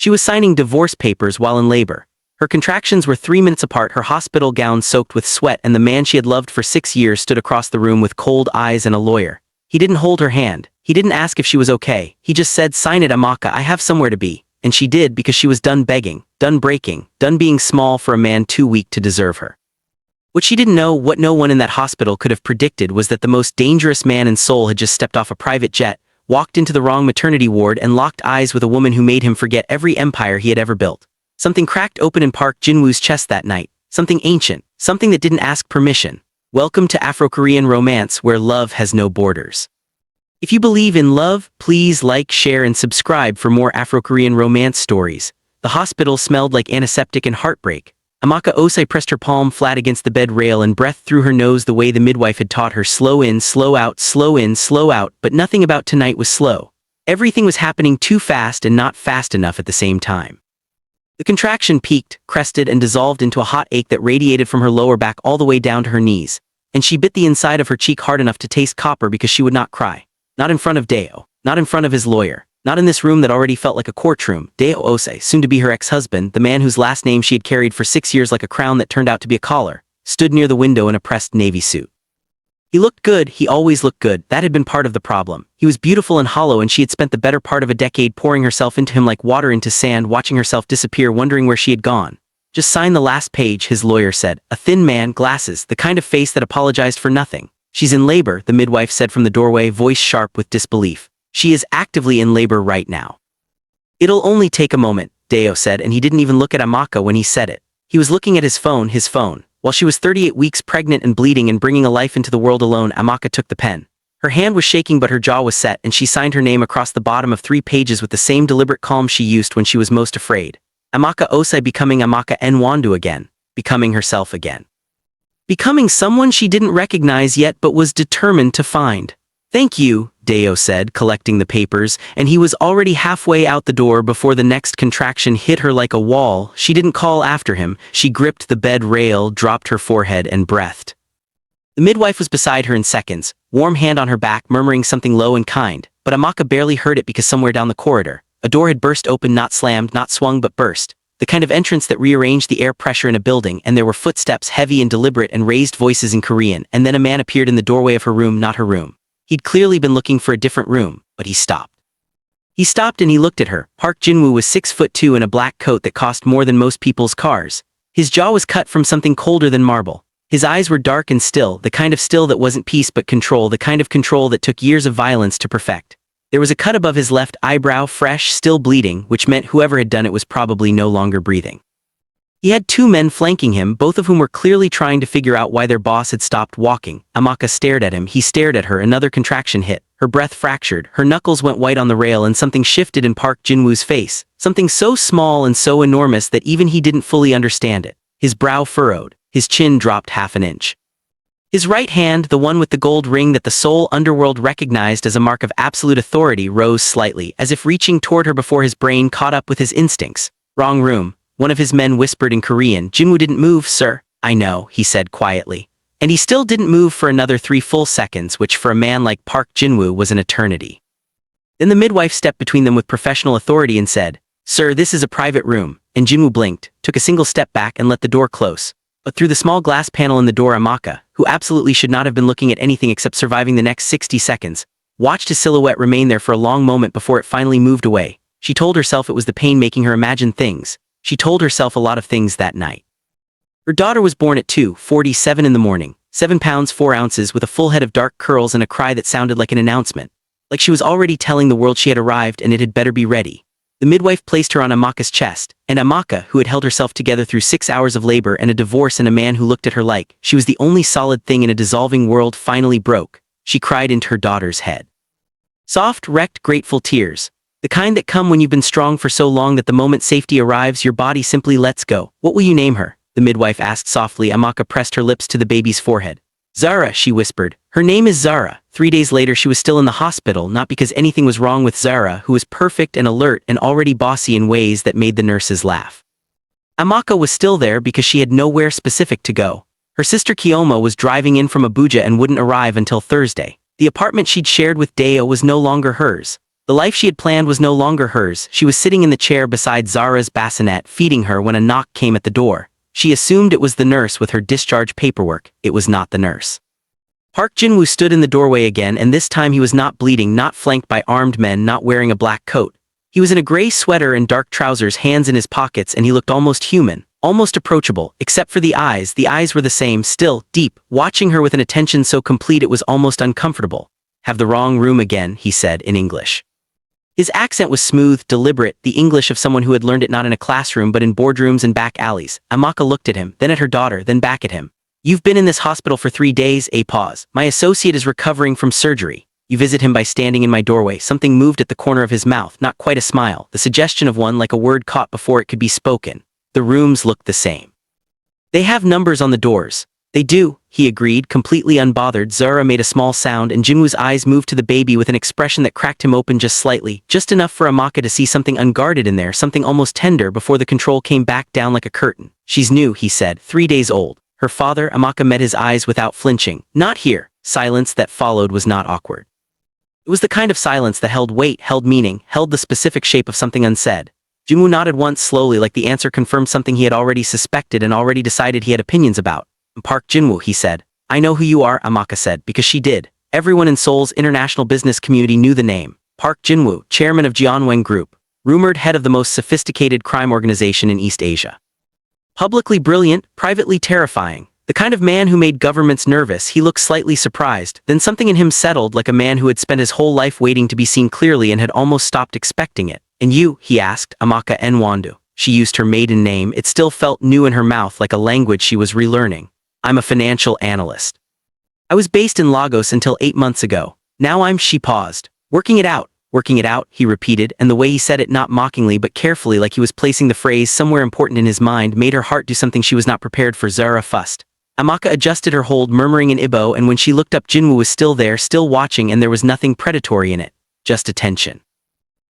She was signing divorce papers while in labor. Her contractions were 3 minutes apart, her hospital gown soaked with sweat, and the man she had loved for 6 years stood across the room with cold eyes and a lawyer. He didn't hold her hand. He didn't ask if she was okay. He just said, "Sign it, Amaka, I have somewhere to be." And she did, because she was done begging, done breaking, done being small for a man too weak to deserve her. What she didn't know, what no one in that hospital could have predicted, was that the most dangerous man in Seoul had just stepped off a private jet, walked into the wrong maternity ward, and locked eyes with a woman who made him forget every empire he had ever built. Something cracked open in Park Jin-woo's chest that night. Something ancient. Something that didn't ask permission. Welcome to Afro-Korean romance, where love has no borders. If you believe in love, please like, share, and subscribe for more Afro-Korean romance stories. The hospital smelled like antiseptic and heartbreak. Amaka Osei pressed her palm flat against the bed rail and breathed through her nose the way the midwife had taught her. Slow in, slow out, slow in, slow out, but nothing about tonight was slow. Everything was happening too fast and not fast enough at the same time. The contraction peaked, crested, and dissolved into a hot ache that radiated from her lower back all the way down to her knees, and she bit the inside of her cheek hard enough to taste copper because she would not cry. Not in front of Deo, not in front of his lawyer, not in this room that already felt like a courtroom. Deo Osei, soon to be her ex-husband, the man whose last name she had carried for 6 years like a crown that turned out to be a collar, stood near the window in a pressed navy suit. He looked good, he always looked good. That had been part of the problem. He was beautiful and hollow, and she had spent the better part of a decade pouring herself into him like water into sand, watching herself disappear, wondering where she had gone. Just sign the last page, his lawyer said. A thin man, glasses, the kind of face that apologized for nothing. She's in labor, the midwife said from the doorway, voice sharp with disbelief. She is actively in labor right now. It'll only take a moment, Deo said, and he didn't even look at Amaka when he said it. He was looking at his phone. While she was 38 weeks pregnant and bleeding and bringing a life into the world alone, Amaka took the pen. Her hand was shaking, but her jaw was set, and she signed her name across the bottom of 3 pages with the same deliberate calm she used when she was most afraid. Amaka Osei, becoming Amaka Nwandu again. Becoming herself again. Becoming someone she didn't recognize yet but was determined to find. Thank you, Deo said, collecting the papers, and he was already halfway out the door before the next contraction hit her like a wall. She didn't call after him. She gripped the bed rail, dropped her forehead, and breathed. The midwife was beside her in seconds, warm hand on her back, murmuring something low and kind, but Amaka barely heard it because somewhere down the corridor, a door had burst open, not slammed, not swung, but burst. The kind of entrance that rearranged the air pressure in a building, and there were footsteps, heavy and deliberate, and raised voices in Korean, and then a man appeared in the doorway of her room, not her room. He'd clearly been looking for a different room, but he stopped. He stopped and he looked at her. Park Jin-woo was 6'2" in a black coat that cost more than most people's cars. His jaw was cut from something colder than marble. His eyes were dark and still, the kind of still that wasn't peace but control, the kind of control that took years of violence to perfect. There was a cut above his left eyebrow, fresh, still bleeding, which meant whoever had done it was probably no longer breathing. He had 2 men flanking him, both of whom were clearly trying to figure out why their boss had stopped walking. Amaka stared at him, he stared at her. Another contraction hit. Her breath fractured, her knuckles went white on the rail, and something shifted in Park Jin-woo's face. Something so small and so enormous that even he didn't fully understand it. His brow furrowed, his chin dropped half an inch. His right hand, the one with the gold ring that the Seoul underworld recognized as a mark of absolute authority, rose slightly, as if reaching toward her before his brain caught up with his instincts. Wrong room. One of his men whispered in Korean. Jin-woo didn't move, sir. I know, he said quietly. And he still didn't move for another 3 full seconds, which for a man like Park Jin-woo was an eternity. Then the midwife stepped between them with professional authority and said, "Sir, this is a private room." And Jin-woo blinked, took a single step back, and let the door close. But through the small glass panel in the door, Amaka, who absolutely should not have been looking at anything except surviving the next 60 seconds, watched his silhouette remain there for a long moment before it finally moved away. She told herself it was the pain making her imagine things. She told herself a lot of things that night. Her daughter was born at 2:47 in the morning, 7 pounds 4 ounces, with a full head of dark curls and a cry that sounded like an announcement. Like she was already telling the world she had arrived and it had better be ready. The midwife placed her on Amaka's chest, and Amaka, who had held herself together through 6 hours of labor and a divorce and a man who looked at her like she was the only solid thing in a dissolving world, finally broke. She cried into her daughter's head. Soft, wrecked, grateful tears. The kind that come when you've been strong for so long that the moment safety arrives, your body simply lets go. What will you name her? The midwife asked softly. Amaka pressed her lips to the baby's forehead. Zara, she whispered. Her name is Zara. 3 days later she was still in the hospital, not because anything was wrong with Zara, who was perfect and alert and already bossy in ways that made the nurses laugh. Amaka was still there because she had nowhere specific to go. Her sister Kioma was driving in from Abuja and wouldn't arrive until Thursday. The apartment she'd shared with Deo was no longer hers. The life she had planned was no longer hers. She was sitting in the chair beside Zara's bassinet, feeding her when a knock came at the door. She assumed it was the nurse with her discharge paperwork. It was not the nurse. Park Jin-woo stood in the doorway again, and this time he was not bleeding, not flanked by armed men, not wearing a black coat. He was in a gray sweater and dark trousers, hands in his pockets, and he looked almost human, almost approachable, except for the eyes. The eyes were the same, still, deep, watching her with an attention so complete it was almost uncomfortable. "Have the wrong room again," he said in English. His accent was smooth, deliberate, the English of someone who had learned it not in a classroom but in boardrooms and back alleys. Amaka looked at him, then at her daughter, then back at him. "You've been in this hospital for 3 days." A pause. "My associate is recovering from surgery." You visit him by standing in my doorway. Something moved at the corner of his mouth, not quite a smile, the suggestion of one like a word caught before it could be spoken. The rooms looked the same. "They have numbers on the doors." "They do," he agreed, completely unbothered. Zara made a small sound, and Jinwoo's eyes moved to the baby with an expression that cracked him open just slightly, just enough for Amaka to see something unguarded in there, something almost tender, before the control came back down like a curtain. "She's new," he said, 3 days old. Her father, Amaka, met his eyes without flinching. "Not here." Silence that followed was not awkward. It was the kind of silence that held weight, held meaning, held the specific shape of something unsaid. Jinwoo nodded once slowly, like the answer confirmed something he had already suspected and already decided he had opinions about. "Park Jin-woo," he said. "I know who you are," Amaka said, because she did. Everyone in Seoul's international business community knew the name. Park Jin-woo, chairman of Jeonwang Group, rumored head of the most sophisticated crime organization in East Asia. Publicly brilliant, privately terrifying. The kind of man who made governments nervous. He looked slightly surprised, then something in him settled, like a man who had spent his whole life waiting to be seen clearly and had almost stopped expecting it. "And you?" he asked. Amaka Nwandu. She used her maiden name. It still felt new in her mouth, like a language she was relearning. "I'm a financial analyst. I was based in Lagos until 8 months ago. Now I'm..." She paused. "Working it out." "Working it out," he repeated, and the way he said it, not mockingly but carefully, like he was placing the phrase somewhere important in his mind, made her heart do something she was not prepared for. Zara fussed. Amaka adjusted her hold, murmuring in Igbo, and when she looked up, Jinwoo was still there, still watching, and there was nothing predatory in it. Just attention.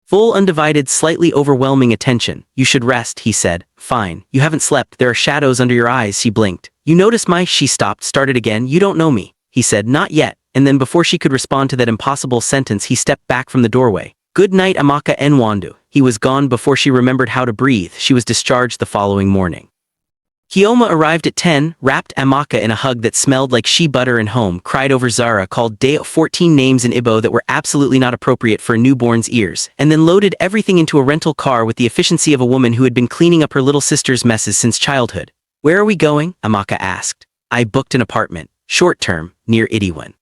Full, undivided, slightly overwhelming attention. "You should rest," he said. "Fine. You haven't slept. There are shadows under your eyes." She blinked. "You notice my..." She stopped, started again. "You don't know me," he said. "Not yet." And then before she could respond to that impossible sentence, he stepped back from the doorway. "Good night, Amaka Nwandu." He was gone before she remembered how to breathe. She was discharged the following morning. Kioma arrived at 10, wrapped Amaka in a hug that smelled like shea butter and home, cried over Zara, called Deo 14 names in Igbo that were absolutely not appropriate for a newborn's ears, and then loaded everything into a rental car with the efficiency of a woman who had been cleaning up her little sister's messes since childhood. "Where are we going?" Amaka asked. "I booked an apartment, short-term, near Itaewon."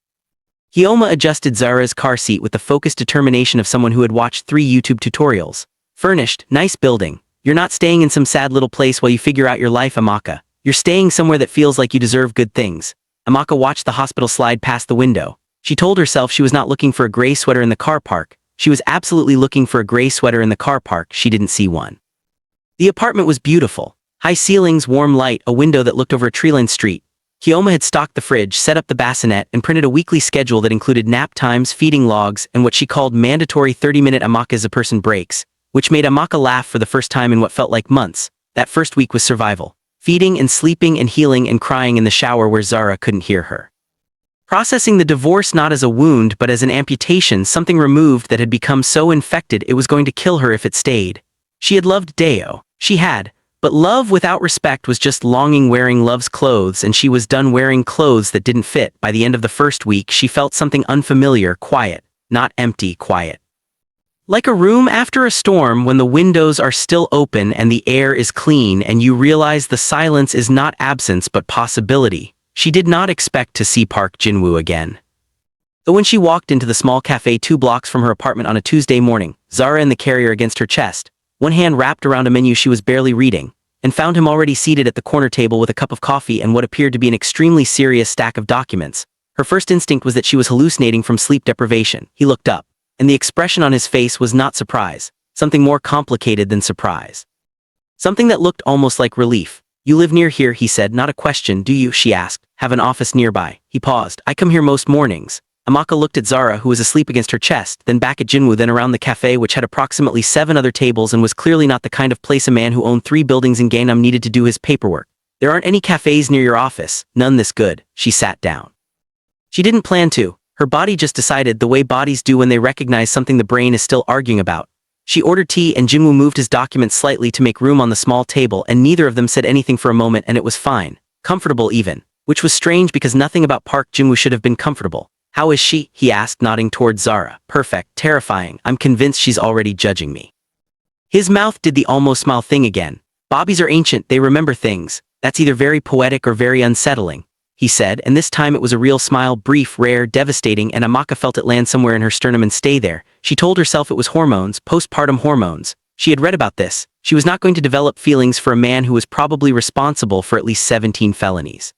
Kioma adjusted Zara's car seat with the focused determination of someone who had watched 3 YouTube tutorials. "Furnished, nice building. You're not staying in some sad little place while you figure out your life, Amaka. You're staying somewhere that feels like you deserve good things." Amaka watched the hospital slide past the window. She told herself she was not looking for a gray sweater in the car park. She was absolutely looking for a gray sweater in the car park. She didn't see one. The apartment was beautiful. High ceilings, warm light, a window that looked over a tree-lined street. Kioma had stocked the fridge, set up the bassinet, and printed a weekly schedule that included nap times, feeding logs, and what she called mandatory 30-minute Amaka-as-a-person breaks, which made Amaka laugh for the first time in what felt like months. That first week was survival. Feeding and sleeping and healing and crying in the shower where Zara couldn't hear her. Processing the divorce not as a wound but as an amputation, something removed that had become so infected it was going to kill her if it stayed. She had loved Deo. She had. But love without respect was just longing, wearing love's clothes, and she was done wearing clothes that didn't fit. By the end of the first week, she felt something unfamiliar, quiet, not empty, quiet. Like a room after a storm when the windows are still open and the air is clean and you realize the silence is not absence but possibility. She did not expect to see Park Jin-woo again. But when she walked into the small cafe 2 blocks from her apartment on a Tuesday morning, Zara in the carrier against her chest, one hand wrapped around a menu she was barely reading, and found him already seated at the corner table with a cup of coffee and what appeared to be an extremely serious stack of documents. Her first instinct was that she was hallucinating from sleep deprivation. He looked up, and the expression on his face was not surprise, something more complicated than surprise. Something that looked almost like relief. "You live near here," he said. "Not a question, do you?" she asked. "Have an office nearby." He paused. "I come here most mornings." Amaka looked at Zara, who was asleep against her chest, then back at Jinwoo, then around the cafe, which had approximately 7 other tables and was clearly not the kind of place a man who owned 3 buildings in Gangnam needed to do his paperwork. "There aren't any cafes near your office, none this good." She sat down. She didn't plan to. Her body just decided the way bodies do when they recognize something the brain is still arguing about. She ordered tea and Jin-woo moved his documents slightly to make room on the small table and neither of them said anything for a moment and it was fine. Comfortable even. Which was strange because nothing about Park Jin-woo should have been comfortable. How is she? He asked, nodding towards Zara. Perfect, terrifying, I'm convinced she's already judging me. His mouth did the almost smile thing again. Bobbies are ancient, they remember things. That's either very poetic or very unsettling, he said, and this time it was a real smile, brief, rare, devastating, and Amaka felt it land somewhere in her sternum and stay there. She told herself it was hormones, postpartum hormones. She had read about this. She was not going to develop feelings for a man who was probably responsible for at least 17 felonies.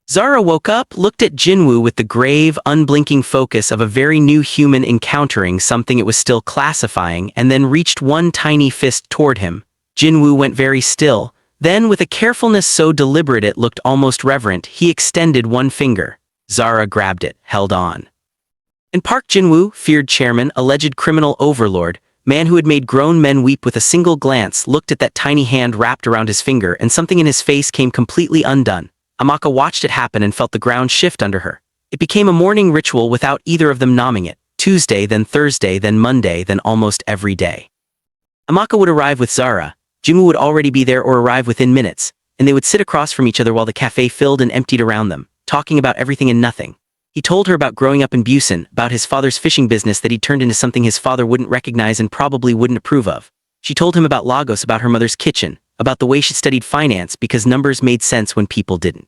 Zara woke up, looked at Jin-woo with the grave, unblinking focus of a very new human encountering something it was still classifying, and then reached one tiny fist toward him. Jin-woo went very still. Then, with a carefulness so deliberate it looked almost reverent, he extended one finger. Zara grabbed it, held on. And Park Jin-woo, feared chairman, alleged criminal overlord, man who had made grown men weep with a single glance, looked at that tiny hand wrapped around his finger and something in his face came completely undone. Amaka watched it happen and felt the ground shift under her. It became a morning ritual without either of them nomming it. Tuesday, then Thursday, then Monday, then almost every day. Amaka would arrive with Zara. Jin-woo would already be there or arrive within minutes, and they would sit across from each other while the cafe filled and emptied around them, talking about everything and nothing. He told her about growing up in Busan, about his father's fishing business that he'd turned into something his father wouldn't recognize and probably wouldn't approve of. She told him about Lagos, about her mother's kitchen, about the way she studied finance because numbers made sense when people didn't.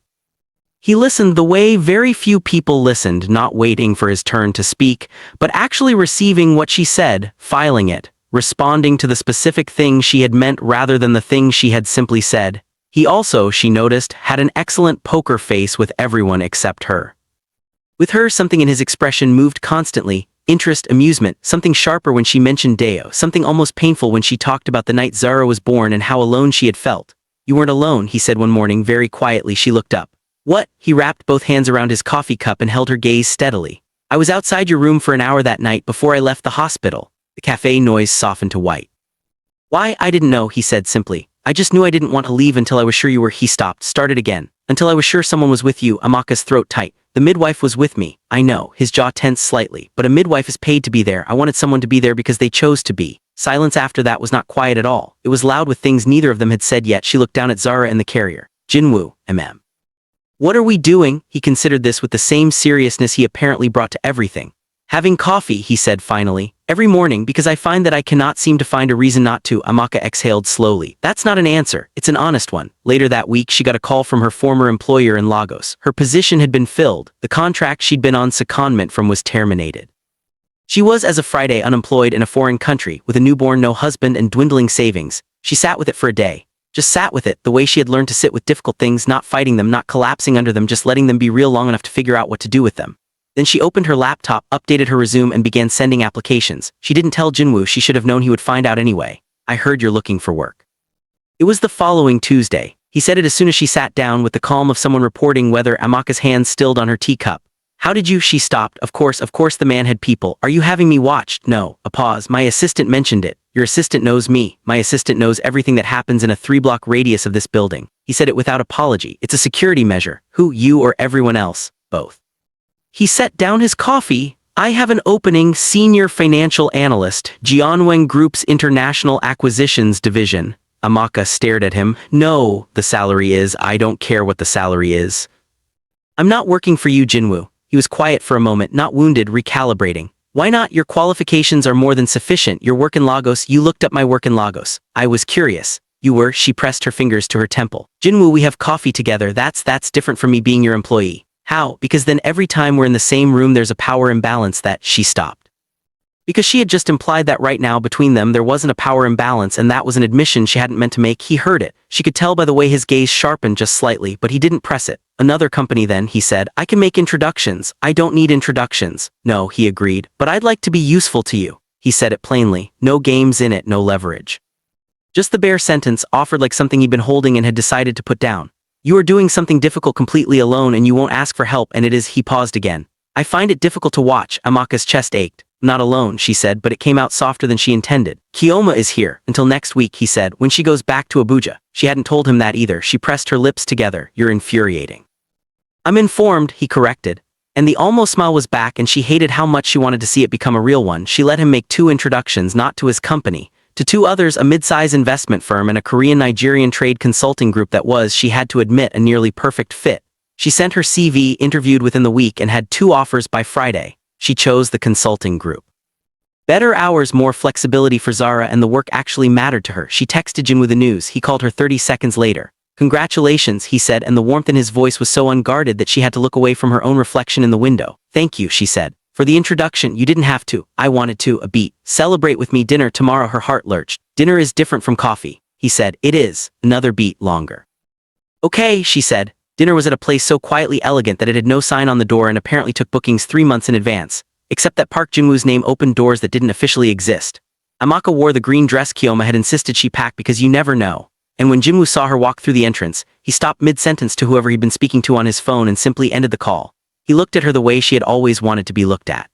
He listened the way very few people listened, not waiting for his turn to speak, but actually receiving what she said, filing it, responding to the specific thing she had meant rather than the thing she had simply said. He also, she noticed, had an excellent poker face with everyone except her. With her, something in his expression moved constantly, interest, amusement, something sharper when she mentioned Deo, something almost painful when she talked about the night Zara was born and how alone she had felt. You weren't alone, he said one morning very quietly. She looked up. What? He wrapped both hands around his coffee cup and held her gaze steadily. I was outside your room for an hour that night before I left the hospital. The cafe noise softened to white. Why? I didn't know, he said simply. I just knew I didn't want to leave until I was sure you were. He stopped, started again. Until I was sure someone was with you. Amaka's throat tight. The midwife was with me. I know, his jaw tensed slightly, but a midwife is paid to be there. I wanted someone to be there because they chose to be. Silence after that was not quiet at all. It was loud with things neither of them had said yet. She looked down at Zara and the carrier. Jin-woo, mm. What are we doing? He considered this with the same seriousness he apparently brought to everything. Having coffee, he said finally. Every morning because I find that I cannot seem to find a reason not to. Amaka exhaled slowly. That's not an answer, it's an honest one. Later that week she got a call from her former employer in Lagos. Her position had been filled. The contract she'd been on secondment from was terminated. She was as of Friday unemployed in a foreign country, with a newborn, no husband and dwindling savings. She sat with it for a day. Just sat with it, the way she had learned to sit with difficult things, not fighting them, not collapsing under them, just letting them be real long enough to figure out what to do with them. Then she opened her laptop, updated her resume and began sending applications. She didn't tell Jin-woo. She should have known he would find out anyway. I heard you're looking for work. It was the following Tuesday. He said it as soon as she sat down with the calm of someone reporting weather. Amaka's hands stilled on her teacup. How did you? She stopped. Of course the man had people. Are you having me watched? No. A pause. My assistant mentioned it. Your assistant knows me. My assistant knows everything that happens in a 3-block radius of this building. He said it without apology. It's a security measure. Who, you or everyone else? Both. He set down his coffee. I have an opening, senior financial analyst, Jianweng Group's International Acquisitions Division. Amaka stared at him. No, the salary is. I don't care what the salary is. I'm not working for you, Jin-woo. He was quiet for a moment, not wounded, recalibrating. Why not? Your qualifications are more than sufficient. Your work in Lagos. You looked up my work in Lagos. I was curious. You were? She pressed her fingers to her temple. Jin-woo, we have coffee together. That's different from me being your employee. How? Because then every time we're in the same room there's a power imbalance that. She stopped. Because she had just implied that right now between them there wasn't a power imbalance, and that was an admission she hadn't meant to make. He heard it. She could tell by the way his gaze sharpened just slightly, but he didn't press it. Another company then, he said. I can make introductions. I don't need introductions. No, he agreed. But I'd like to be useful to you. He said it plainly. No games in it, no leverage. Just the bare sentence, offered like something he'd been holding and had decided to put down. You are doing something difficult completely alone and you won't ask for help, and it is. He paused again. I find it difficult to watch. Amaka's chest ached. Not alone, she said, but it came out softer than she intended. Kioma is here, until next week, he said, when she goes back to Abuja. She hadn't told him that either. She pressed her lips together. You're infuriating. I'm informed, he corrected. And the almost smile was back, and she hated how much she wanted to see it become a real one. She let him make 2 introductions, not to his company, to 2 others, a mid-size investment firm and a Korean Nigerian trade consulting group that was, she had to admit, a nearly perfect fit. She sent her CV, interviewed within the week, and had 2 offers by Friday. She chose the consulting group. Better hours, more flexibility for Zara, and the work actually mattered to her. She texted Jin with the news. He called her 30 seconds later. "Congratulations," he said, and the warmth in his voice was so unguarded that she had to look away from her own reflection in the window. "Thank you," she said. "For the introduction, you didn't have to. I wanted to. A beat. Celebrate with me. Dinner tomorrow." Her heart lurched. "Dinner is different from coffee," he said. "It is." Another beat longer. "Okay," she said. Dinner was at a place so quietly elegant that it had no sign on the door and apparently took bookings 3 months in advance, except that Park Jin-woo's name opened doors that didn't officially exist. Amaka wore the green dress Kyoma had insisted she pack because you never know. And when Jin-woo saw her walk through the entrance, he stopped mid-sentence to whoever he'd been speaking to on his phone and simply ended the call. He looked at her the way she had always wanted to be looked at.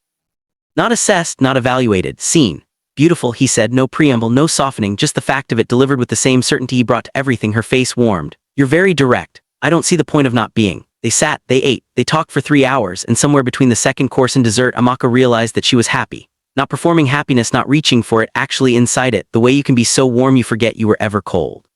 Not assessed, not evaluated, seen. "Beautiful," he said, no preamble, no softening, just the fact of it delivered with the same certainty he brought to everything. Her face warmed. "You're very direct. I don't see the point of not being." They sat, they ate, they talked for 3 hours, and somewhere between the second course and dessert, Amaka realized that she was happy. Not performing happiness, not reaching for it, actually inside it, the way you can be so warm you forget you were ever cold.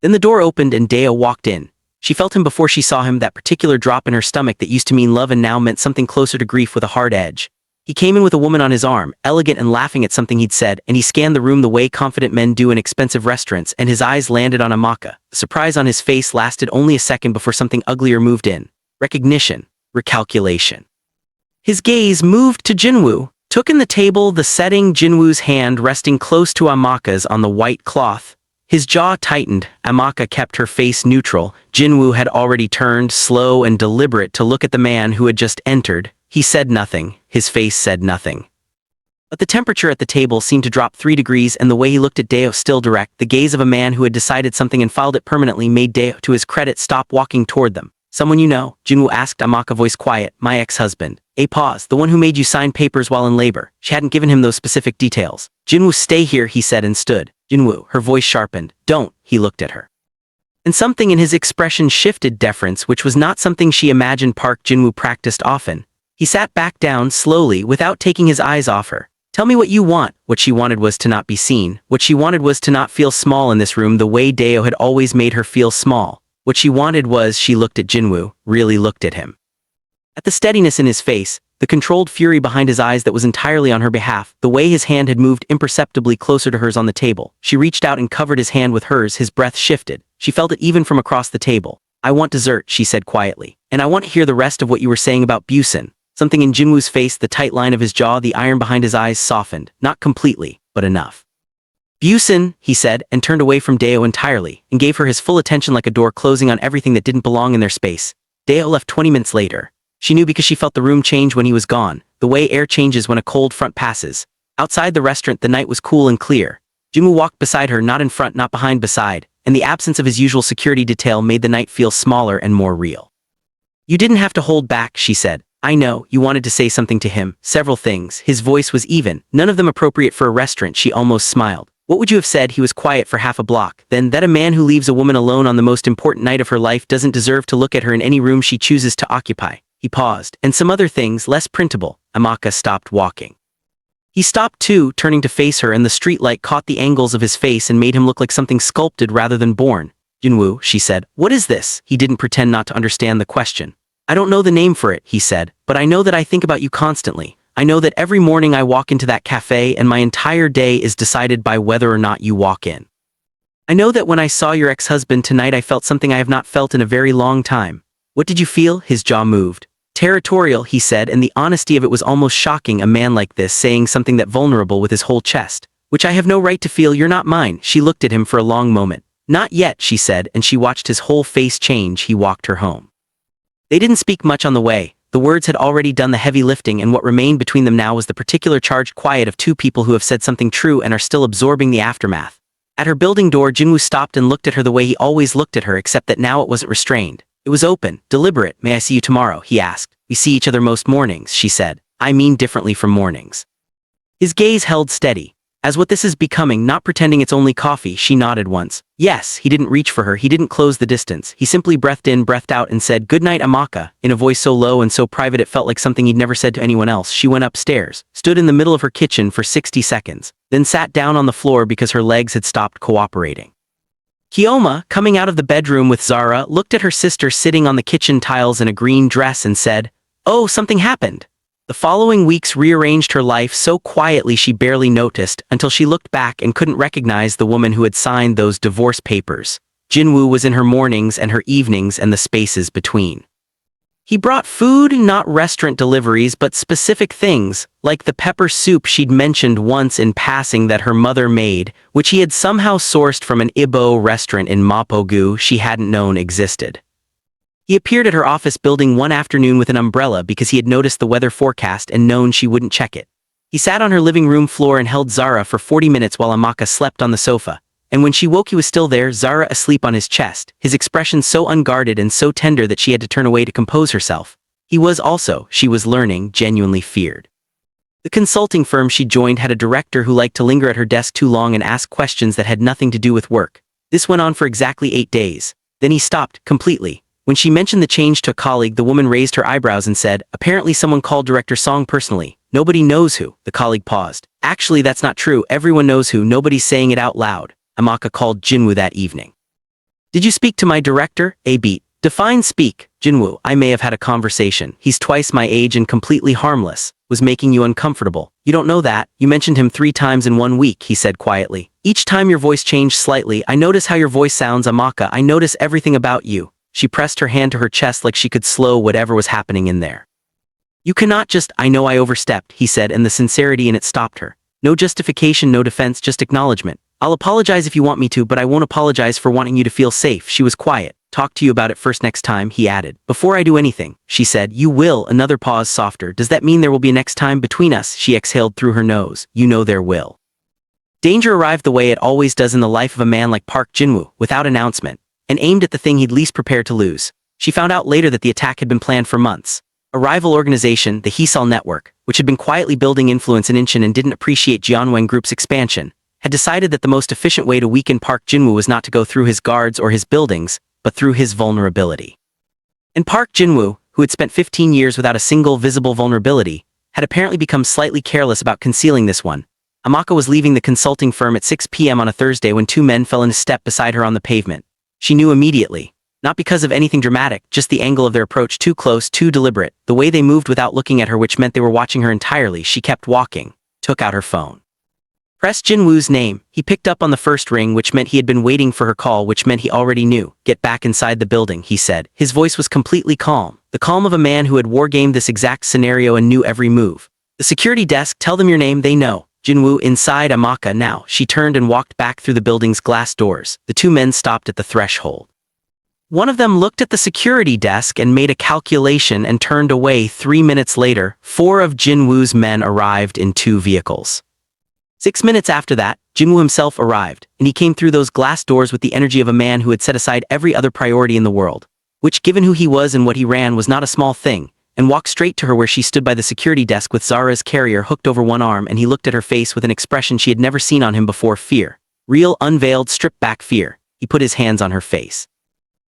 Then the door opened and Deo walked in. She felt him before she saw him, that particular drop in her stomach that used to mean love and now meant something closer to grief with a hard edge. He came in with a woman on his arm, elegant and laughing at something he'd said, and he scanned the room the way confident men do in expensive restaurants, and his eyes landed on Amaka. The surprise on his face lasted only a second before something uglier moved in. Recognition. Recalculation. His gaze moved to Jin-woo, took in the table, the setting, Jin-woo's hand resting close to Amaka's on the white cloth. His jaw tightened. Amaka kept her face neutral. Jin-woo had already turned, slow and deliberate, to look at the man who had just entered. He said nothing. His face said nothing. But the temperature at the table seemed to drop 3 degrees, and the way he looked at Deo, still direct, the gaze of a man who had decided something and filed it permanently, made Deo, to his credit, stop walking toward them. "Someone you know?" Jin-woo asked, Amaka voice quiet. "My ex-husband." A pause. "The one who made you sign papers while in labor." She hadn't given him those specific details. "Jin-woo, stay here," he said, and stood. "Jin-woo," her voice sharpened. "Don't." He looked at her. And something in his expression shifted, deference, which was not something she imagined Park Jin-woo practiced often. He sat back down slowly without taking his eyes off her. "Tell me what you want." What she wanted was to not be seen. What she wanted was to not feel small in this room the way Deo had always made her feel small. What she wanted was, she looked at Jin-woo, really looked at him. At the steadiness in his face, the controlled fury behind his eyes that was entirely on her behalf, the way his hand had moved imperceptibly closer to hers on the table. She reached out and covered his hand with hers. His breath shifted. She felt it even from across the table. "I want dessert," she said quietly. "And I want to hear the rest of what you were saying about Busan." Something in Jin-woo's face, the tight line of his jaw, the iron behind his eyes, softened. Not completely, but enough. "Busan," he said, and turned away from Deo entirely, and gave her his full attention, like a door closing on everything that didn't belong in their space. Deo left 20 minutes later. She knew because she felt the room change when he was gone, the way air changes when a cold front passes. Outside the restaurant, the night was cool and clear. Jin-woo walked beside her, not in front, not behind, beside, and the absence of his usual security detail made the night feel smaller and more real. "You didn't have to hold back," she said. "I know, you wanted to say something to him, several things." His voice was even, none of them appropriate for a restaurant. She almost smiled. "What would you have said?" He was quiet for half a block. "Then that a man who leaves a woman alone on the most important night of her life doesn't deserve to look at her in any room she chooses to occupy." He paused. "And some other things, less printable." Amaka stopped walking. He stopped too, turning to face her, and the streetlight caught the angles of his face and made him look like something sculpted rather than born. "Jin-woo," she said. "What is this?" He didn't pretend not to understand the question. "I don't know the name for it," he said, "but I know that I think about you constantly. I know that every morning I walk into that cafe and my entire day is decided by whether or not you walk in. I know that when I saw your ex-husband tonight I felt something I have not felt in a very long time." "What did you feel?" His jaw moved. "Territorial," he said, and the honesty of it was almost shocking, a man like this saying something that vulnerable with his whole chest. "Which I have no right to feel. You're not mine." She looked at him for a long moment. "Not yet," she said, and she watched his whole face change. He walked her home. They didn't speak much on the way. The words had already done the heavy lifting, and what remained between them now was the particular charged quiet of two people who have said something true and are still absorbing the aftermath. At her building door, Jin-woo stopped and looked at her the way he always looked at her, except that now it wasn't restrained. It was open, deliberate. "May I see you tomorrow?" he asked. "We see each other most mornings," she said. "I mean differently from mornings." His gaze held steady. As what this is becoming, not pretending it's only coffee, she nodded once. Yes, he didn't reach for her, he didn't close the distance. He simply breathed in, breathed out and said, "Good night, Amaka," in a voice so low and so private it felt like something he'd never said to anyone else. She went upstairs, stood in the middle of her kitchen for 60 seconds, then sat down on the floor because her legs had stopped cooperating. Kioma, coming out of the bedroom with Zara, looked at her sister sitting on the kitchen tiles in a green dress and said, "Oh, something happened." The following weeks rearranged her life so quietly she barely noticed until she looked back and couldn't recognize the woman who had signed those divorce papers. Jin-woo was in her mornings and her evenings and the spaces between. He brought food, not restaurant deliveries, but specific things, like the pepper soup she'd mentioned once in passing that her mother made, which he had somehow sourced from an Igbo restaurant in Mapogu she hadn't known existed. He appeared at her office building one afternoon with an umbrella because he had noticed the weather forecast and known she wouldn't check it. He sat on her living room floor and held Zara for 40 minutes while Amaka slept on the sofa, and when she woke he was still there, Zara asleep on his chest, his expression so unguarded and so tender that she had to turn away to compose herself. He was also, she was learning, genuinely feared. The consulting firm she joined had a director who liked to linger at her desk too long and ask questions that had nothing to do with work. This went on for exactly 8 days. Then he stopped, completely. When she mentioned the change to a colleague, the woman raised her eyebrows and said, "Apparently someone called Director Song personally. Nobody knows who." The colleague paused. "Actually, that's not true. Everyone knows who. Nobody's saying it out loud." Amaka called Jin-woo that evening. "Did you speak to my director?" A beat. "Define speak." Jin-woo, "I may have had a conversation. He's twice my age and completely harmless. Was making you uncomfortable. You don't know that. You mentioned him 3 times in 1 week," he said quietly. "Each time your voice changed slightly. I notice how your voice sounds, Amaka. I notice everything about you." She pressed her hand to her chest like she could slow whatever was happening in there. "You cannot just, I know I overstepped," he said, and the sincerity in it stopped her. No justification, no defense, just acknowledgement. "I'll apologize if you want me to, but I won't apologize for wanting you to feel safe." She was quiet. "Talk to you about it first next time," he added. "Before I do anything," she said. "You will." Another pause, softer. "Does that mean there will be a next time between us?" She exhaled through her nose. "You know there will." Danger arrived the way it always does in the life of a man like Park Jin-woo, without announcement, and aimed at the thing he'd least prepared to lose. She found out later that the attack had been planned for months. A rival organization, the Seoul network, which had been quietly building influence in Incheon and didn't appreciate Jeonwang Group's expansion, had decided that the most efficient way to weaken Park Jin-woo was not to go through his guards or his buildings, but through his vulnerability. And Park Jin-woo, who had spent 15 years without a single visible vulnerability, had apparently become slightly careless about concealing this one. Amaka was leaving the consulting firm at 6 p.m. on a Thursday when 2 men fell into step beside her on the pavement. She knew immediately. Not because of anything dramatic, just the angle of their approach, too close, too deliberate, the way they moved without looking at her, which meant they were watching her entirely. She kept walking, took out her phone. Pressed Jin-woo's name. He picked up on the first ring, which meant he had been waiting for her call, which meant he already knew. "Get back inside the building," he said. His voice was completely calm, the calm of a man who had wargamed this exact scenario and knew every move. "The security desk, tell them your name, they know." Jin-woo, inside Amaka now. She turned and walked back through the building's glass doors. The 2 men stopped at the threshold. One of them looked at the security desk and made a calculation and turned away. 3 minutes later, 4 of Jin-woo's men arrived in 2 vehicles. 6 minutes after that, Jin-woo himself arrived, and he came through those glass doors with the energy of a man who had set aside every other priority in the world, which, given who he was and what he ran, was not a small thing, and walked straight to her where she stood by the security desk with Zara's carrier hooked over one arm, and he looked at her face with an expression she had never seen on him before: fear. Real, unveiled, stripped-back fear. He put his hands on her face.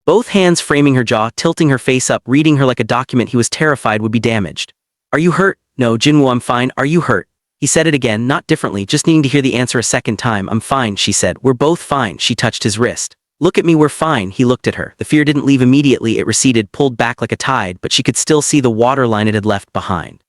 Both hands framing her jaw, tilting her face up, reading her like a document he was terrified would be damaged. "Are you hurt?" "No, Jin-woo, I'm fine. Are you hurt?" He said it again, not differently, just needing to hear the answer a second time. "I'm fine," she said. "We're both fine." She touched his wrist. "Look at me, we're fine." He looked at her. The fear didn't leave immediately, it receded, pulled back like a tide, but she could still see the waterline it had left behind.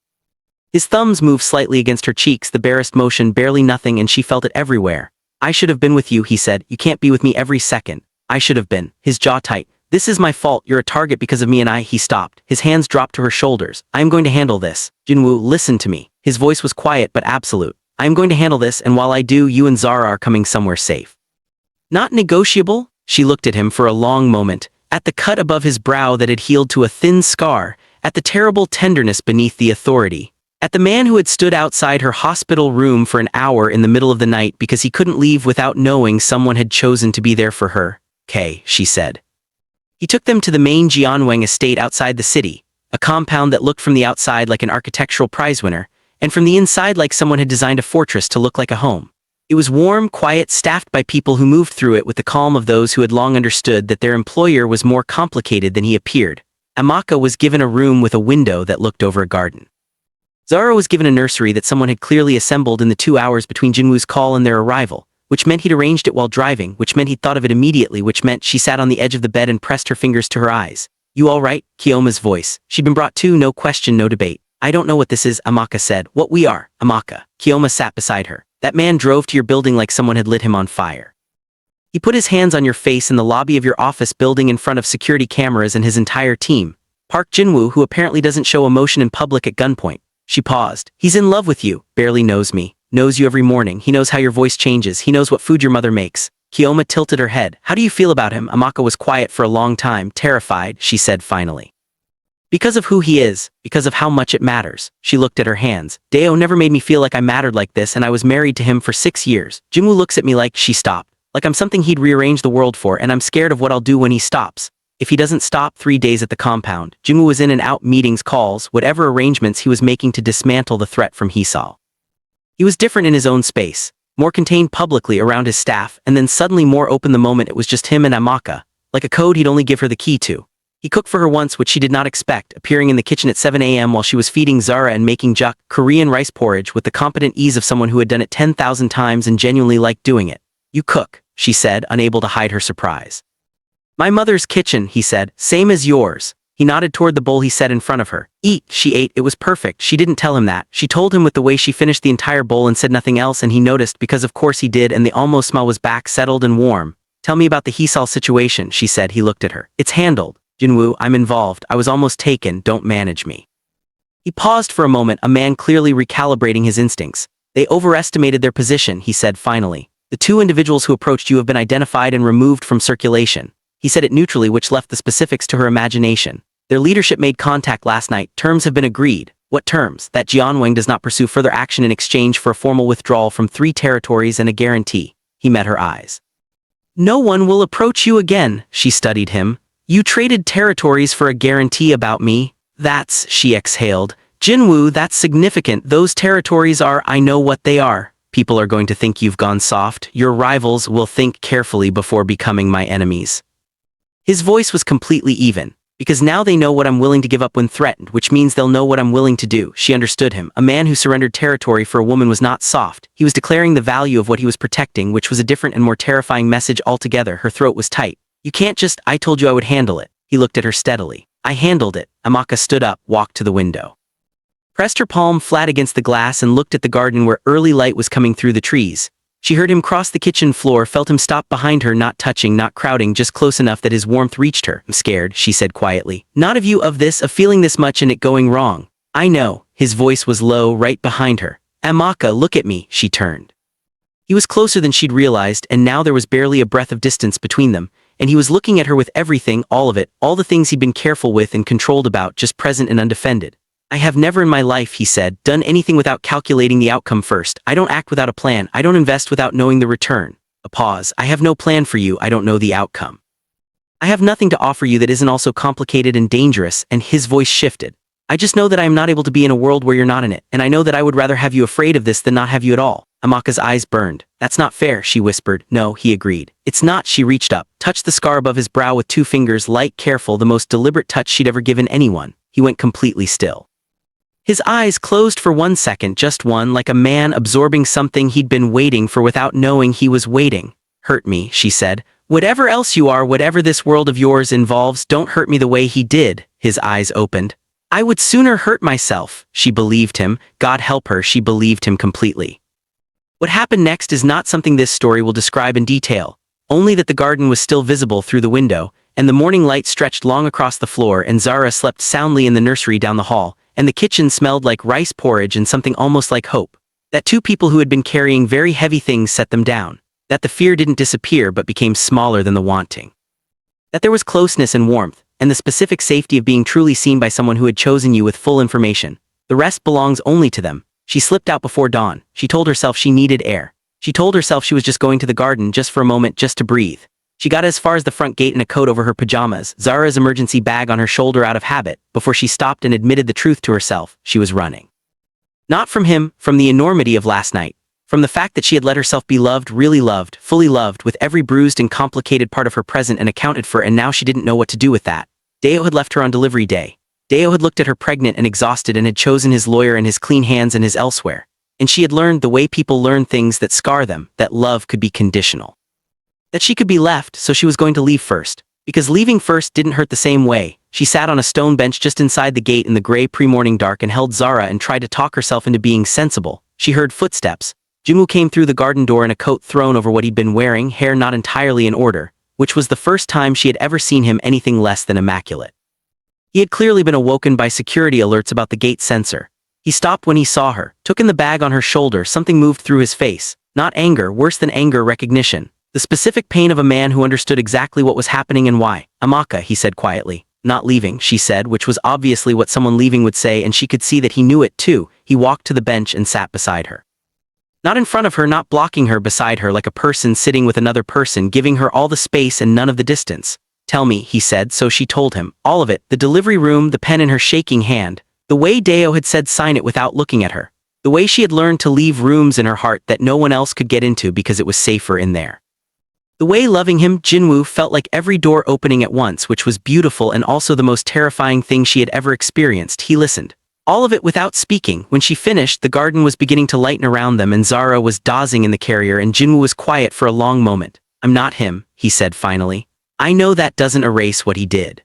His thumbs moved slightly against her cheeks, the barest motion, barely nothing, and she felt it everywhere. "I should have been with you," he said. "You can't be with me every second." "I should have been." His jaw tight. "This is my fault. You're a target because of me and I." He stopped. His hands dropped to her shoulders. "I am going to handle this." "Jin-woo, listen to me." His voice was quiet but absolute. "I am going to handle this, and while I do, you and Zara are coming somewhere safe." "Not negotiable?" She looked at him for a long moment, at the cut above his brow that had healed to a thin scar, at the terrible tenderness beneath the authority, at the man who had stood outside her hospital room for an hour in the middle of the night because he couldn't leave without knowing someone had chosen to be there for her. "'Kay," she said. He took them to the main Jeonwang estate outside the city, a compound that looked from the outside like an architectural prize winner, and from the inside like someone had designed a fortress to look like a home. It was warm, quiet, staffed by people who moved through it with the calm of those who had long understood that their employer was more complicated than he appeared. Amaka was given a room with a window that looked over a garden. Zara was given a nursery that someone had clearly assembled in the 2 hours between Jin-woo's call and their arrival, which meant he'd arranged it while driving, which meant he'd thought of it immediately, which meant she sat on the edge of the bed and pressed her fingers to her eyes. "You all right?" Kiyoma's voice. She'd been brought to, no question, no debate. "I don't know what this is," Amaka said. "What we are, Amaka." Kiyoma sat beside her. "That man drove to your building like someone had lit him on fire. He put his hands on your face in the lobby of your office building in front of security cameras and his entire team. Park Jin-woo, who apparently doesn't show emotion in public, at gunpoint." She paused. "He's in love with you, barely knows me, knows you every morning, he knows how your voice changes, he knows what food your mother makes." Kiyoma tilted her head. "How do you feel about him?" Amaka was quiet for a long time, terrified, she said finally. "Because of who he is, because of how much it matters." She looked at her hands. "Deo never made me feel like I mattered like this, and I was married to him for 6 years. Jin-woo looks at me like," she stopped, "like I'm something he'd rearrange the world for, and I'm scared of what I'll do when he stops. If he doesn't stop." 3 days at the compound. Jin-woo was in and out, meetings, calls, whatever arrangements he was making to dismantle the threat from Seoul. He was different in his own space, more contained publicly around his staff, and then suddenly more open the moment it was just him and Amaka, like a code he'd only give her the key to. He cooked for her once, which she did not expect, appearing in the kitchen at 7 a.m. while she was feeding Zara and making juk, Korean rice porridge, with the competent ease of someone who had done it 10,000 times and genuinely liked doing it. "You cook," she said, unable to hide her surprise. "My mother's kitchen," he said. "Same as yours." He nodded toward the bowl he set in front of her. "Eat." She ate. It was perfect. She didn't tell him that. She told him with the way she finished the entire bowl and said nothing else, and he noticed because of course he did, and the almost smile was back, settled and warm. "Tell me about the Seoul situation," she said. He looked at her. "It's handled. Jin-woo, I'm involved. I was almost taken. Don't manage me." He paused for a moment, a man clearly recalibrating his instincts. "They overestimated their position," he said finally. "The 2 individuals who approached you have been identified and removed from circulation." He said it neutrally, which left the specifics to her imagination. "Their leadership made contact last night. Terms have been agreed." "What terms?" "That Jianwang does not pursue further action in exchange for a formal withdrawal from 3 territories and a guarantee." He met her eyes. "No one will approach you again." She studied him. "You traded territories for a guarantee about me?" "That's," she exhaled. "Jin-woo, that's significant. Those territories are, I know what they are. People are going to think you've gone soft. Your rivals will think carefully before becoming my enemies." His voice was completely even. "Because now they know what I'm willing to give up when threatened, which means they'll know what I'm willing to do." She understood him. A man who surrendered territory for a woman was not soft. He was declaring the value of what he was protecting, which was a different and more terrifying message altogether. Her throat was tight. "You can't just, I told you I would handle it." He looked at her steadily. "I handled it." Amaka stood up, walked to the window, pressed her palm flat against the glass and looked at the garden where early light was coming through the trees. She heard him cross the kitchen floor, felt him stop behind her, not touching, not crowding, just close enough that his warmth reached her. "I'm scared," she said quietly. "Not of you, of this, of feeling this much and it going wrong." "I know." His voice was low, right behind her. "Amaka, look at me." She turned. He was closer than she'd realized, and now there was barely a breath of distance between them, and he was looking at her with everything, all of it, all the things he'd been careful with and controlled about, just present and undefended. "I have never in my life," he said, "done anything without calculating the outcome first. I don't act without a plan. I don't invest without knowing the return." A pause. "I have no plan for you. I don't know the outcome. I have nothing to offer you that isn't also complicated and dangerous," and his voice shifted. "I just know that I am not able to be in a world where you're not in it, and I know that I would rather have you afraid of this than not have you at all." Amaka's eyes burned. "That's not fair," she whispered. "No," he agreed. "It's not." She reached up, touched the scar above his brow with 2 fingers, light, careful, the most deliberate touch she'd ever given anyone. He went completely still. His eyes closed for 1 second, just one, like a man absorbing something he'd been waiting for without knowing he was waiting. "Hurt me," she said. "Whatever else you are, whatever this world of yours involves, don't hurt me the way he did." His eyes opened. "I would sooner hurt myself." She believed him. God help her, she believed him completely. What happened next is not something this story will describe in detail, only that the garden was still visible through the window, and the morning light stretched long across the floor, and Zara slept soundly in the nursery down the hall, and the kitchen smelled like rice porridge and something almost like hope. That 2 people who had been carrying very heavy things set them down. That the fear didn't disappear but became smaller than the wanting. That there was closeness and warmth, and the specific safety of being truly seen by someone who had chosen you with full information. The rest belongs only to them. She slipped out before dawn. She told herself she needed air. She told herself she was just going to the garden just for a moment, just to breathe. She got as far as the front gate in a coat over her pajamas, Zara's emergency bag on her shoulder out of habit, before she stopped and admitted the truth to herself. She was running. Not from him, from the enormity of last night. From the fact that she had let herself be loved, really loved, fully loved, with every bruised and complicated part of her present and accounted for, and now she didn't know what to do with that. Dayo had left her on delivery day. Dayo had looked at her pregnant and exhausted and had chosen his lawyer and his clean hands and his elsewhere. And she had learned the way people learn things that scar them, that love could be conditional. That she could be left, so she was going to leave first. Because leaving first didn't hurt the same way. She sat on a stone bench just inside the gate in the gray pre-morning dark and held Zara and tried to talk herself into being sensible. She heard footsteps. Jin-woo came through the garden door in a coat thrown over what he'd been wearing, hair not entirely in order, which was the first time she had ever seen him anything less than immaculate. He had clearly been awoken by security alerts about the gate sensor. He stopped when he saw her, took in the bag on her shoulder. Something moved through his face. Not anger, worse than anger, recognition. The specific pain of a man who understood exactly what was happening and why. Amaka, he said quietly. Not leaving, she said, which was obviously what someone leaving would say, and she could see that he knew it too. He walked to the bench and sat beside her. Not in front of her, not blocking her, beside her like a person sitting with another person, giving her all the space and none of the distance. Tell me, he said, so she told him. All of it, the delivery room, the pen in her shaking hand, the way Dayo had said sign it without looking at her, the way she had learned to leave rooms in her heart that no one else could get into because it was safer in there. The way loving him, Jin-woo, felt like every door opening at once, which was beautiful and also the most terrifying thing she had ever experienced. He listened. All of it without speaking. When she finished, the garden was beginning to lighten around them and Zara was dozing in the carrier and Jin-woo was quiet for a long moment. I'm not him, he said finally. I know that doesn't erase what he did.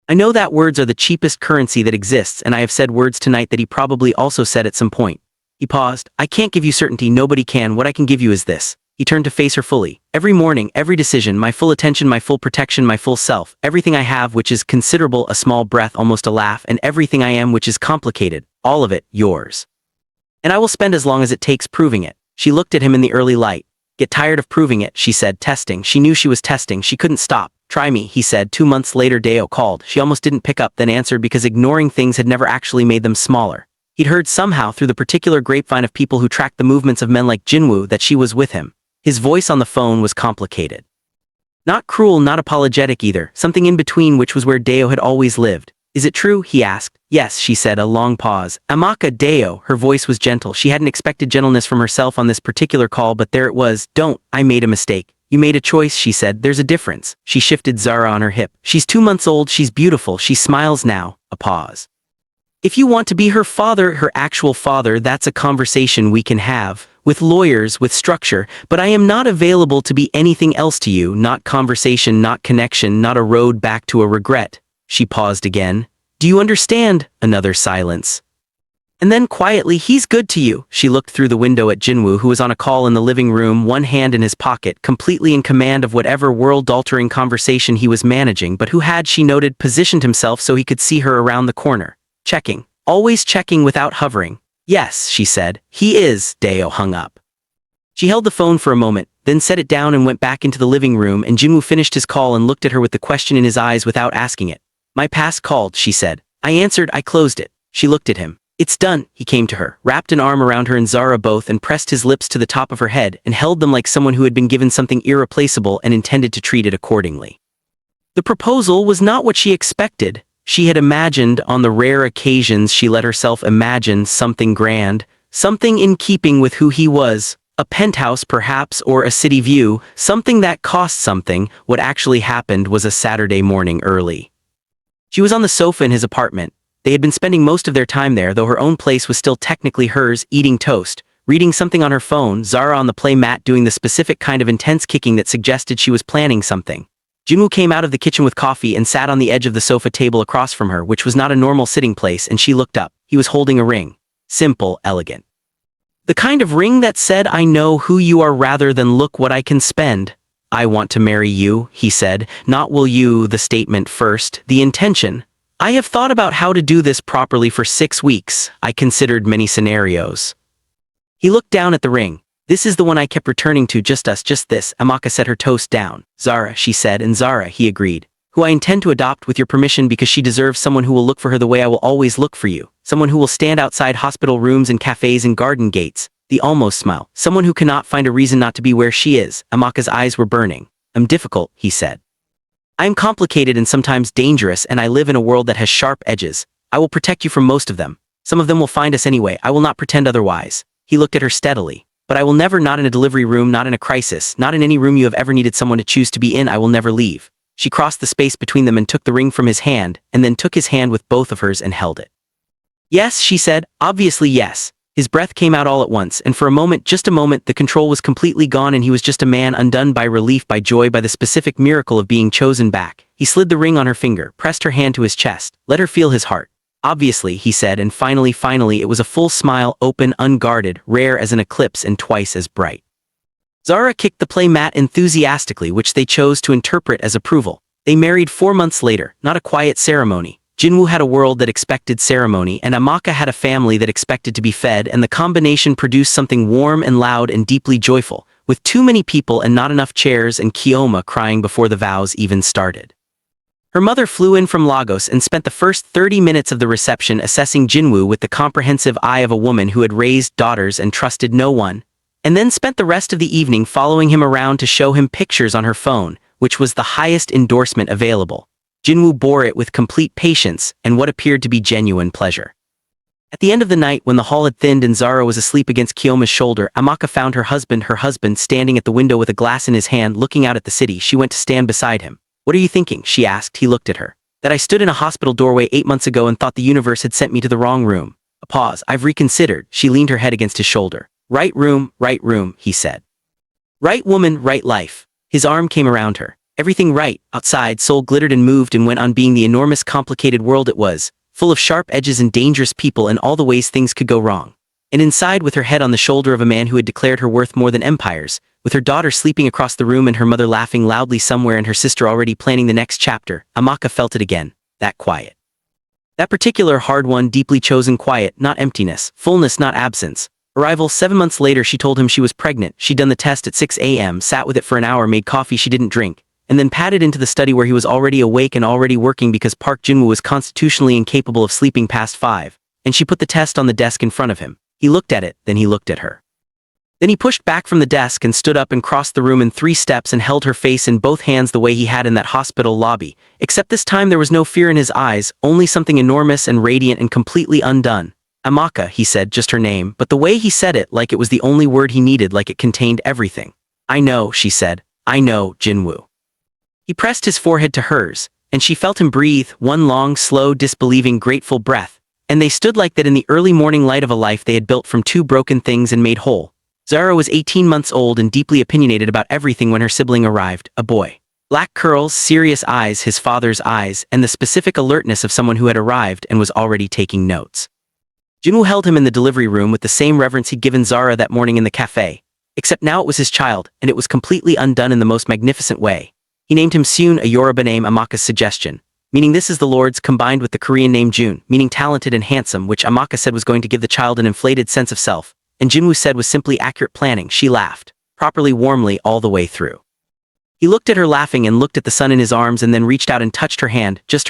I know that words are the cheapest currency that exists, and I have said words tonight that he probably also said at some point. He paused. I can't give you certainty, nobody can. What I can give you is this. He turned to face her fully. Every morning, every decision, my full attention, my full protection, my full self, everything I have which is considerable, a small breath, almost a laugh, and everything I am which is complicated, all of it, yours. And I will spend as long as it takes proving it. She looked at him in the early light. Get tired of proving it, she said, testing. She knew she was testing, she couldn't stop. Try me, he said. 2 months later Dayo called. She almost didn't pick up, then answered because ignoring things had never actually made them smaller. He'd heard somehow through the particular grapevine of people who tracked the movements of men like Jin-woo that she was with him. His voice on the phone was complicated. Not cruel, not apologetic either, something in between, which was where Dayo had always lived. Is it true? He asked. Yes, she said, a long pause. Amaka, Dayo, her voice was gentle. She hadn't expected gentleness from herself on this particular call, but there it was. Don't, I made a mistake. You made a choice, she said. There's a difference. She shifted Zara on her hip. She's 2 months old, she's beautiful, she smiles now. A pause. If you want to be her father, her actual father, that's a conversation we can have. With lawyers, with structure, but I am not available to be anything else to you, not conversation, not connection, not a road back to a regret. She paused again. Do you understand? Another silence. And then quietly, he's good to you. She looked through the window at Jin-woo, who was on a call in the living room, one hand in his pocket, completely in command of whatever world-altering conversation he was managing, but who had, she noted, positioned himself so he could see her around the corner. Checking. Always checking without hovering. Yes, she said. He is. Dayo hung up. She held the phone for a moment, then set it down and went back into the living room, and Jin-woo finished his call and looked at her with the question in his eyes without asking it. My past called, she said. I answered, I closed it. She looked at him. It's done. He came to her, wrapped an arm around her and Zara both, and pressed his lips to the top of her head and held them like someone who had been given something irreplaceable and intended to treat it accordingly. The proposal was not what she expected. She had imagined, on the rare occasions she let herself imagine, something grand, something in keeping with who he was, a penthouse perhaps, or a city view, something that cost something. What actually happened was a Saturday morning early. She was on the sofa in his apartment. They had been spending most of their time there, though her own place was still technically hers, eating toast, reading something on her phone, Zara on the play mat doing the specific kind of intense kicking that suggested she was planning something. Jin-woo came out of the kitchen with coffee and sat on the edge of the sofa table across from her, which was not a normal sitting place, and she looked up. He was holding a ring. Simple, elegant. The kind of ring that said, I know who you are rather than look what I can spend. I want to marry you, he said. Not will you, the statement first, the intention. I have thought about how to do this properly for 6 weeks. I considered many scenarios. He looked down at the ring. This is the one I kept returning to, just us, just this. Amaka set her toast down. Zara, she said, and Zara, he agreed. Who I intend to adopt with your permission because she deserves someone who will look for her the way I will always look for you. Someone who will stand outside hospital rooms and cafes and garden gates. The almost smile. Someone who cannot find a reason not to be where she is. Amaka's eyes were burning. I'm difficult, he said. I am complicated and sometimes dangerous, and I live in a world that has sharp edges. I will protect you from most of them. Some of them will find us anyway. I will not pretend otherwise. He looked at her steadily. But I will never, not in a delivery room, not in a crisis, not in any room you have ever needed someone to choose to be in, I will never leave. She crossed the space between them and took the ring from his hand, and then took his hand with both of hers and held it. Yes, she said, obviously yes. His breath came out all at once, and for a moment, just a moment, the control was completely gone and he was just a man undone by relief, by joy, by the specific miracle of being chosen back. He slid the ring on her finger, pressed her hand to his chest, let her feel his heart. Obviously, he said, and finally, it was a full smile, open, unguarded, rare as an eclipse and twice as bright. Zara kicked the play mat enthusiastically, which they chose to interpret as approval. They married 4 months later, not a quiet ceremony. Jin-woo had a world that expected ceremony, and Amaka had a family that expected to be fed, and the combination produced something warm and loud and deeply joyful, with too many people and not enough chairs, and Korëån crying before the vows even started. Her mother flew in from Lagos and spent the first 30 minutes of the reception assessing Jin-woo with the comprehensive eye of a woman who had raised daughters and trusted no one, and then spent the rest of the evening following him around to show him pictures on her phone, which was the highest endorsement available. Jin-woo bore it with complete patience and what appeared to be genuine pleasure. At the end of the night, when the hall had thinned and Zara was asleep against Korëån's shoulder, Amaka found her husband standing at the window with a glass in his hand looking out at the city. She went to stand beside him. What are you thinking? She asked. He looked at her. That I stood in a hospital doorway 8 months ago and thought the universe had sent me to the wrong room. A pause. I've reconsidered. She leaned her head against his shoulder. Right room, he said. Right woman, right life. His arm came around her. Everything right. Outside, Seoul glittered and moved and went on being the enormous complicated world it was, full of sharp edges and dangerous people and all the ways things could go wrong. And inside, with her head on the shoulder of a man who had declared her worth more than empires, with her daughter sleeping across the room and her mother laughing loudly somewhere and her sister already planning the next chapter, Amaka felt it again, that quiet. That particular hard one, deeply chosen quiet, not emptiness, fullness, not absence. Arrival 7 months later, she told him she was pregnant. She'd done the test at 6 a.m., sat with it for an hour, made coffee she didn't drink, and then padded into the study where he was already awake and already working because Park Jin-woo was constitutionally incapable of sleeping past 5, and she put the test on the desk in front of him. He looked at it, then he looked at her. Then he pushed back from the desk and stood up and crossed the room in 3 steps and held her face in both hands the way he had in that hospital lobby, except this time there was no fear in his eyes, only something enormous and radiant and completely undone. Amaka, he said, just her name, but the way he said it, like it was the only word he needed, like it contained everything. I know, she said. I know, Jin-woo. He pressed his forehead to hers, and she felt him breathe, one long, slow, disbelieving, grateful breath, and they stood like that in the early morning light of a life they had built from 2 broken things and made whole. Zara was 18 months old and deeply opinionated about everything when her sibling arrived, a boy. Black curls, serious eyes, his father's eyes, and the specific alertness of someone who had arrived and was already taking notes. Jin-woo held him in the delivery room with the same reverence he'd given Zara that morning in the cafe, except now it was his child, and it was completely undone in the most magnificent way. He named him Seoul, a Yoruba name, Amaka's suggestion, meaning this is the Lord's, combined with the Korean name Jun, meaning talented and handsome, which Amaka said was going to give the child an inflated sense of self, and Jin-woo said was simply accurate planning. She laughed, properly, warmly, all the way through. He looked at her laughing and looked at the son in his arms and then reached out and touched her hand, just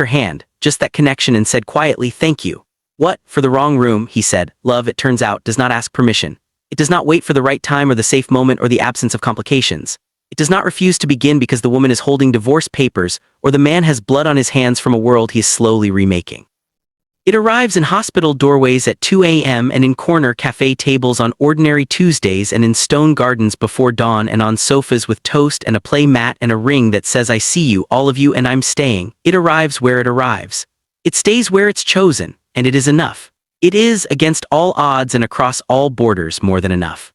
that connection, and said quietly, thank you. What, for the wrong room, he said. Love, it turns out, does not ask permission. It does not wait for the right time or the safe moment or the absence of complications. It does not refuse to begin because the woman is holding divorce papers or the man has blood on his hands from a world he is slowly remaking. It arrives in hospital doorways at 2 a.m. and in corner cafe tables on ordinary Tuesdays and in stone gardens before dawn and on sofas with toast and a play mat and a ring that says I see you, all of you, and I'm staying. It arrives where it arrives. It stays where it's chosen, and it is enough. It is, against all odds and across all borders, more than enough.